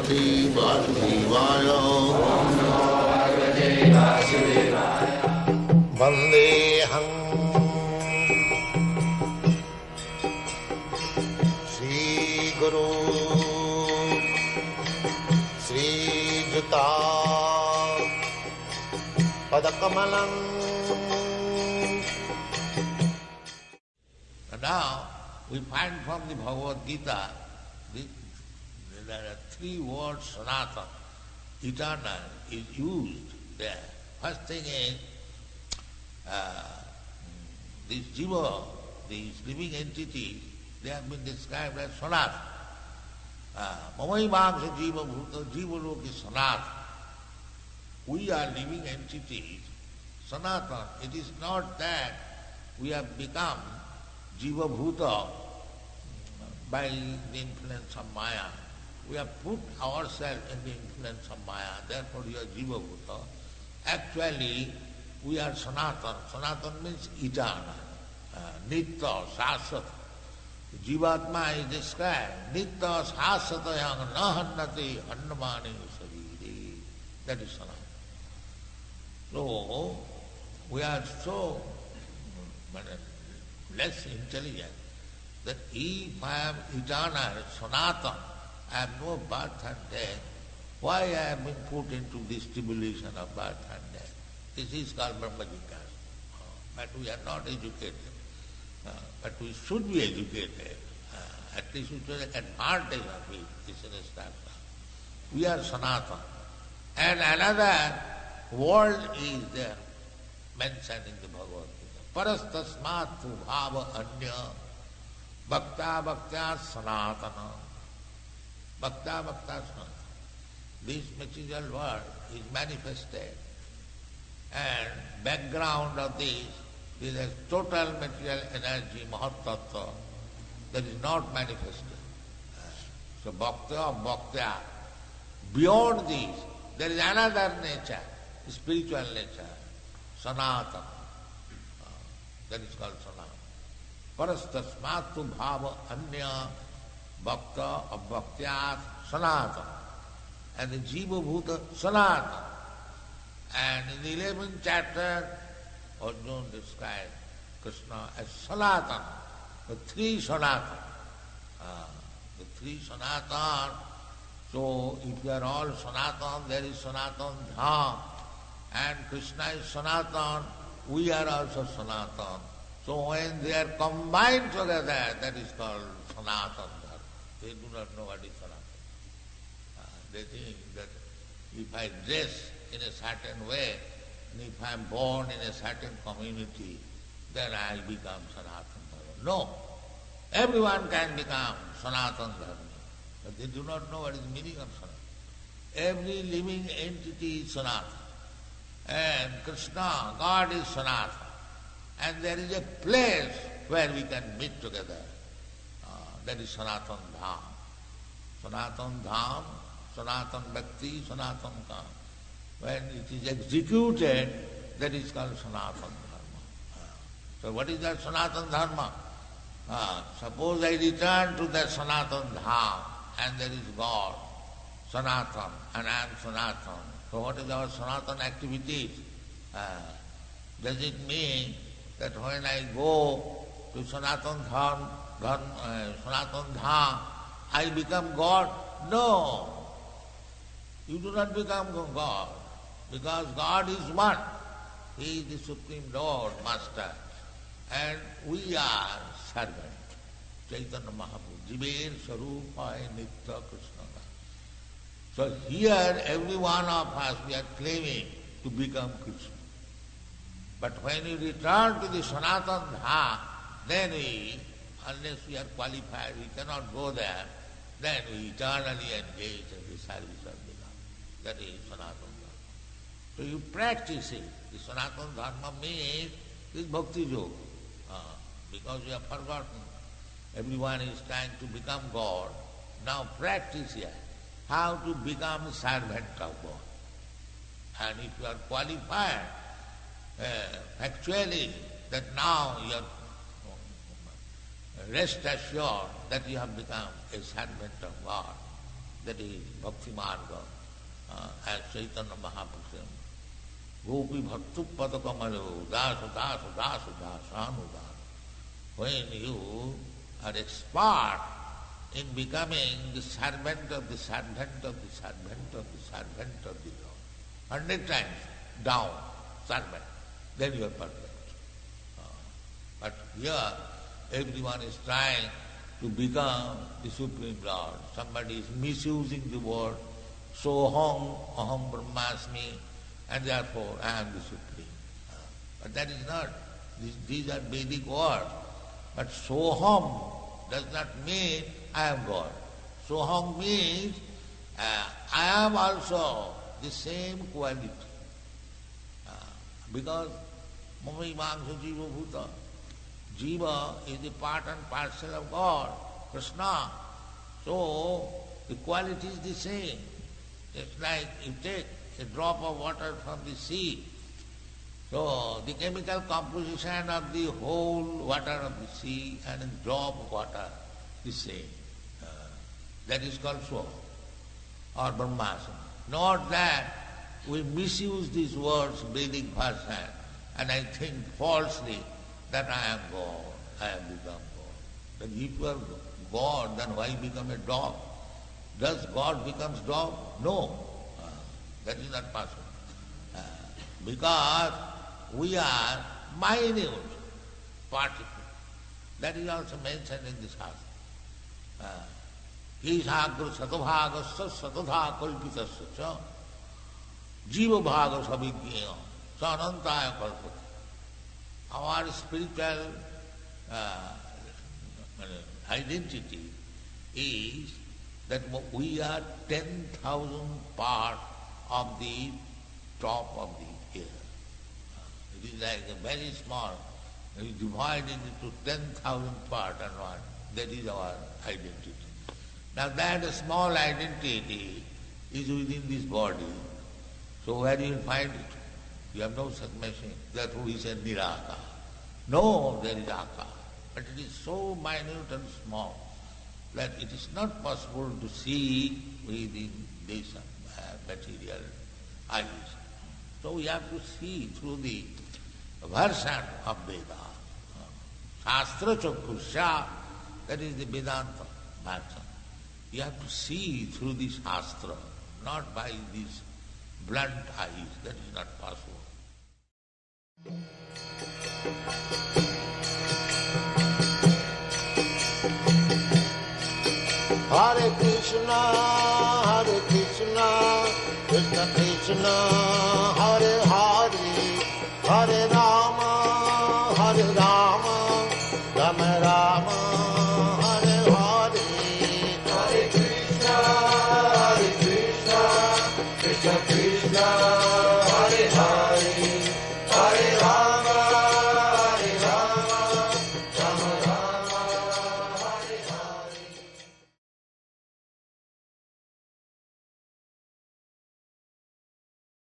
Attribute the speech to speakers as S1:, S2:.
S1: Vasudevaya. Vandeham Shri Guru Sri Juta Padakamalam. Now we find from the Bhagavad Gita there are three words Sanatana, eternal, is used there. First thing is this jiva, these living entities, they have been described as Sanatana. Mamai Bhagsa Jiva Bhuta, Jiva Lok is Sanatana. We are living entities, Sanatana. It is not that we have become Jiva Bhuta by the influence of Maya. We have put ourselves in the influence of Maya, therefore we are Jiva Bhuta. Actually, we are Sanatana. Sanatana means eternal, Nitya, Sasata. Jivatma is described, Nitya, Sasata, Yang, Nahannati, Annamani, Sariri. That is Sanatana. So, we are so less intelligent that if I am eternal, Sanatana, I have no birth and death, why I have been put into this tribulation of birth and death? This is called Brahma Jignasa. But we are not educated. But we should be educated. At least we should take advantage of it. This is a start. We are Sanatana. And another world is there mentioned in the Bhagavad Gita. Parastasmat tu bhava anya bhakta bhaktya sanatana. Bhakta bhakta sanatana. This material world is manifested, and background of this is a total material energy, Mahatattva, that is not manifested. So bhakta, bhaktya, beyond this, there is another nature, spiritual nature, sanatana. That is called sanatana. Parastasmatu bhava anya bhakta abhaktyat sanatana. And the jiva bhuta sanatana. And in the 11th chapter, Arjuna described Krishna as Sanatana, the three Sanatana. The three Sanatana. So if we are all Sanatana, there is Sanatana Dham. And Krishna is Sanatana, we are also Sanatana. So when they are combined together, that is called Sanatana Dharma. They do not know what is Sanatana. They think that if I dress in a certain way, and if I am born in a certain community, then I will become Sanatana Dharma. No. Everyone can become Sanatana Dharma. But they do not know what is the meaning of Sanatana. Every living entity is Sanatana. And Krishna, God is Sanatana. And there is a place where we can meet together. That is Sanatana Dham. Sanatana Dham, Sanatana Bhakti, Sanatana Kam. When it is executed, that is called Sanatana Dharma. So what is that Sanatana Dharma? Suppose I return to that Sanatana Dham, and there is God, Sanatana, and I am Sanatana. So what is our Sanatana activities? Does it mean that when I go to Sanatana Dham, I become God? No. You do not become God, because God is one. He is the Supreme Lord, Master. And we are servant. Chaitanya Mahaprabhu, Jiver Sarupaya Nitya Krishna. So here every one of us, we are claiming to become Krishna. But when we return to the Sanatana Dham, then we, unless we are qualified, we cannot go there, then we eternally engage in the service of the Lord. That is Sanatana Dharma. So you practice it. The Sanatana Dharma means this Bhakti Yoga. Because we have forgotten. Everyone is trying to become God. Now practice here how to become servant of God. And if you are qualified, actually, that now you are rest assured that you have become a servant of God. that is Bhakti Marga, as Chaitanya Mahaprabhu. Gopi Bhaktu Padakamayo, Dasu, Dasu, Dasu, Dasanu, Dasu. When you are expert in becoming the servant of the servant of the servant of the servant of the Lord, 100 times down, servant, then you are perfect. But here, everyone is trying to become the Supreme Lord. Somebody is misusing the word, Soham, Aham Brahmasmi, and therefore I am the Supreme. But that is not. These are Vedic words. But Soham does not mean I am God. Soham means I am also the same quality. Because Mami Mangsa Jiva Bhuta. Jiva is the part and parcel of God, Krishna. So the quality is the same. It's like you take a drop of water from the sea. So the chemical composition of the whole water of the sea and a drop of water the same. That is called Swa or Brahmasana. Not that we misuse these words, Vedic version, and I think falsely that I am God, I have become God. But if you are God, then why become a dog? Does God become dog? No. That is not possible. Because we are minute particles. That is also mentioned in this Shastra. Kishagra satobhagasya satodha kalpitasya cha jiva bhaga sabhigya sa anantaya kalpata. Our spiritual identity is that we are 10,000 parts of the top of the air. It is like a very small, we divide it into 10,000 parts and one. That is our identity. Now that small identity is within this body. So where you will find it? You have no such machine. Therefore we say Niraka. No, there is Aka. But it is so minute and small that it is not possible to see within this material eyes. So we have to see through the version of Veda. Shastra Chakrusya, that is the Vedanta version. You have to see through the Shastra, not by these blunt eyes. That is not possible.
S2: Hare Krishna, Krishna Krishna, Hare Hare, Hare Rama, Rama Rama, Hare Hare. Hare Krishna, Krishna Krishna.